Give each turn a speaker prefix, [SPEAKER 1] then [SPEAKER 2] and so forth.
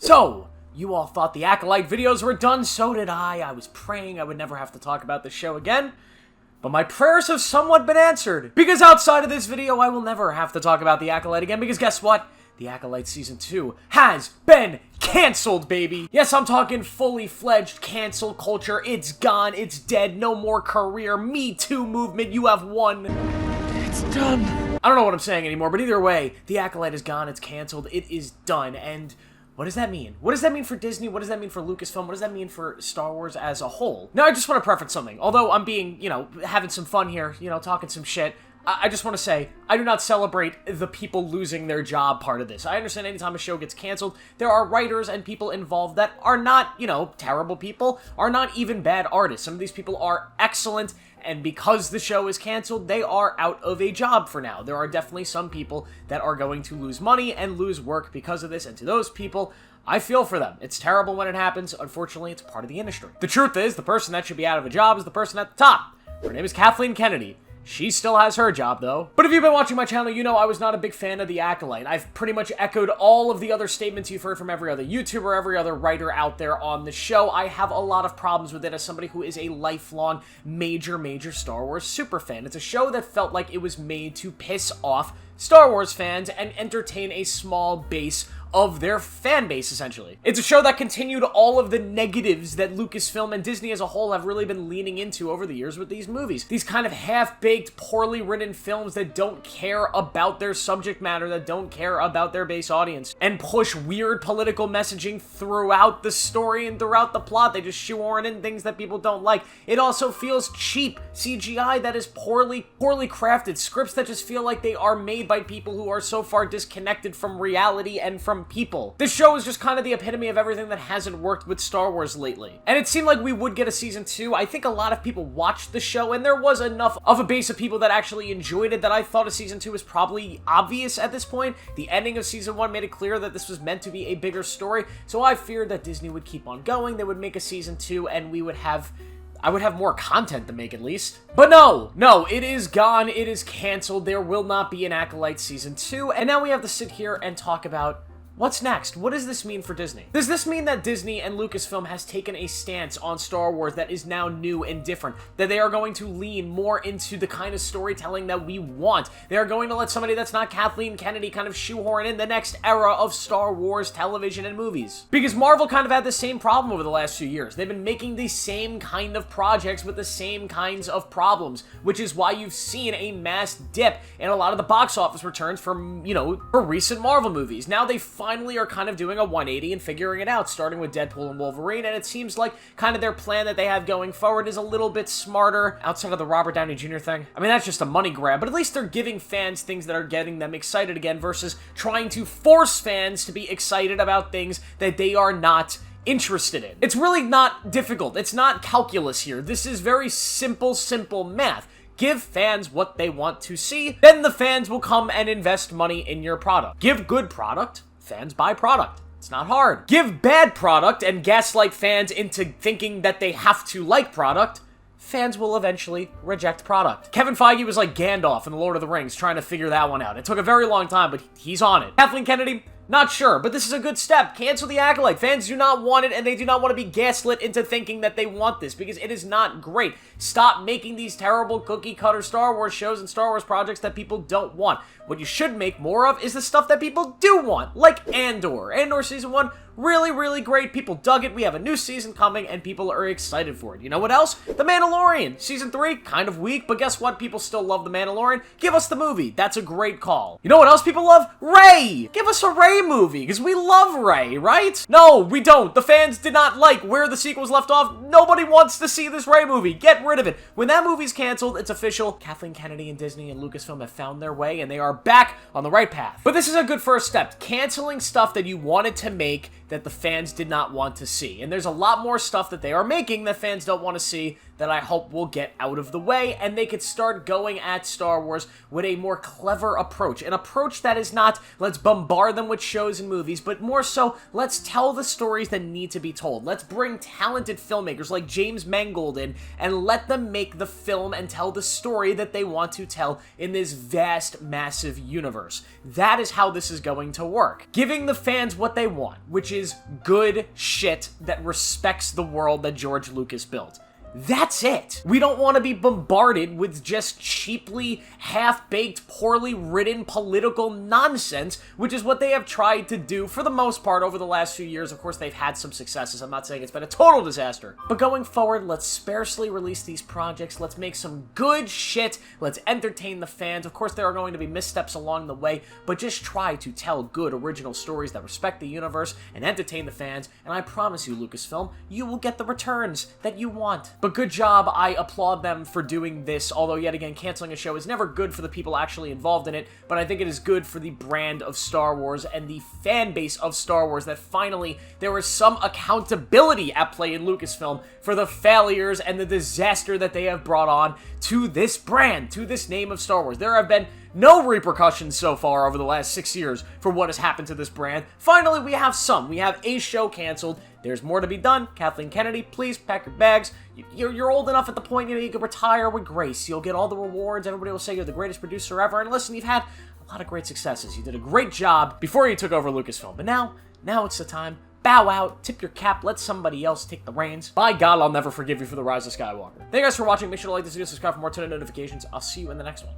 [SPEAKER 1] So, you all thought the Acolyte videos were done, so did I. I was praying I would never have to talk about the show again. But my prayers have somewhat been answered. Because outside of this video, I will never have to talk about the Acolyte again, because guess what? The Acolyte Season 2 has been canceled, baby! Yes, I'm talking fully fledged cancel culture. It's gone, it's dead, no more career. Me Too movement, you have won. It's done. I don't know what I'm saying anymore, but either way, the Acolyte is gone, it's canceled, it is done, and what does that mean? What does that mean for Disney? What does that mean for Lucasfilm? What does that mean for Star Wars as a whole? Now, I just want to preface something. Although I'm being, having some fun here, talking some shit, I just want to say, I do not celebrate the people losing their job part of this. I understand anytime a show gets canceled, there are writers and people involved that are not, terrible people, are not even bad artists. Some of these people are excellent, and because the show is canceled, they are out of a job for now. There are definitely some people that are going to lose money and lose work because of this, and to those people, I feel for them. It's terrible when it happens. Unfortunately, it's part of the industry. The truth is, the person that should be out of a job is the person at the top. Her name is Kathleen Kennedy. She still has her job, though. But if you've been watching my channel, you know I was not a big fan of the Acolyte. I've pretty much echoed all of the other statements you've heard from every other YouTuber, every other writer out there on the show. I have a lot of problems with it as somebody who is a lifelong, major Star Wars superfan. It's a show that felt like it was made to piss off Star Wars fans and entertain a small base of their fan base, essentially. It's a show that continued all of the negatives that Lucasfilm and Disney as a whole have really been leaning into over the years with these movies. These kind of half-baked, poorly written films that don't care about their subject matter, that don't care about their base audience, and push weird political messaging throughout the story and throughout the plot. They just shoehorn in things that people don't like. It also feels cheap. CGI that is poorly crafted. Scripts that just feel like they are made by people who are so far disconnected from reality and from people. This show is just kind of the epitome of everything that hasn't worked with Star Wars lately. And it seemed like we would get a season 2. I think a lot of people watched the show, and there was enough of a base of people that actually enjoyed it that I thought a season 2 was probably obvious at this point. The ending of season 1 made it clear that this was meant to be a bigger story, so I feared that Disney would keep on going, they would make a season 2, and I would have more content to make, at least. But no, it is gone, it is canceled, there will not be an Acolyte Season 2, and now we have to sit here and talk about what's next? What does this mean for Disney? Does this mean that Disney and Lucasfilm has taken a stance on Star Wars that is now new and different? That they are going to lean more into the kind of storytelling that we want? They are going to let somebody that's not Kathleen Kennedy kind of shoehorn in the next era of Star Wars television and movies? Because Marvel kind of had the same problem over the last few years. They've been making the same kind of projects with the same kinds of problems, which is why you've seen a mass dip in a lot of the box office returns from, for recent Marvel movies. Now they finally are kind of doing a 180 and figuring it out, starting with Deadpool and Wolverine, and it seems like kind of their plan that they have going forward is a little bit smarter outside of the Robert Downey Jr. thing. I mean, that's just a money grab, but at least they're giving fans things that are getting them excited again versus trying to force fans to be excited about things that they are not interested in. It's really not difficult. It's not calculus here. This is very simple math. Give fans what they want to see, then the fans will come and invest money in your product. Give good product, fans buy product. It's not hard. Give bad product and gaslight fans into thinking that they have to like product, fans will eventually reject product. Kevin Feige was like Gandalf in The Lord of the Rings trying to figure that one out. It took a very long time, but he's on it. Kathleen Kennedy, not sure, but this is a good step. Cancel the Acolyte. Fans do not want it, and they do not want to be gaslit into thinking that they want this, because it is not great. Stop making these terrible cookie-cutter Star Wars shows and Star Wars projects that people don't want. What you should make more of is the stuff that people do want, like Andor. Andor Season 1, really great. People dug it. We have a new season coming, and people are excited for it. You know what else? The Mandalorian. Season 3, kind of weak, but guess what? People still love The Mandalorian. Give us the movie. That's a great call. You know what else people love? Rey! Give us a Rey movie, because we love Rey, right? No, we don't. The fans did not like where the sequels left off. Nobody wants to see this Rey movie. Get rid of it. When that movie's canceled, it's official. Kathleen Kennedy and Disney and Lucasfilm have found their way, and they are back on the right path. But this is a good first step. Canceling stuff that you wanted to make that the fans did not want to see. And there's a lot more stuff that they are making that fans don't want to see that I hope will get out of the way, and they could start going at Star Wars with a more clever approach. An approach that is not, let's bombard them with shows and movies, but more so, let's tell the stories that need to be told. Let's bring talented filmmakers like James Mangold in, and let them make the film and tell the story that they want to tell in this vast, massive universe. That is how this is going to work. Giving the fans what they want, which is good shit that respects the world that George Lucas built. That's it. We don't want to be bombarded with just cheaply, half-baked, poorly written political nonsense, which is what they have tried to do for the most part over the last few years. Of course, they've had some successes. I'm not saying it's been a total disaster. But going forward, let's sparsely release these projects. Let's make some good shit. Let's entertain the fans. Of course, there are going to be missteps along the way, but just try to tell good original stories that respect the universe and entertain the fans, and I promise you, Lucasfilm, you will get the returns that you want. But good job, I applaud them for doing this, although yet again, canceling a show is never good for the people actually involved in it, but I think it is good for the brand of Star Wars and the fan base of Star Wars that finally there is some accountability at play in Lucasfilm for the failures and the disaster that they have brought on to this brand, to this name of Star Wars. There have been no repercussions so far over the last 6 years for what has happened to this brand. Finally, we have some. We have a show canceled. There's more to be done. Kathleen Kennedy, please pack your bags. You're old enough at the point, you can retire with grace. You'll get all the rewards. Everybody will say you're the greatest producer ever. And listen, you've had a lot of great successes. You did a great job before you took over Lucasfilm. But now it's the time. Bow out, tip your cap, let somebody else take the reins. By God, I'll never forgive you for the Rise of Skywalker. Thank you guys for watching. Make sure to like this video, subscribe for more tune notifications. I'll see you in the next one.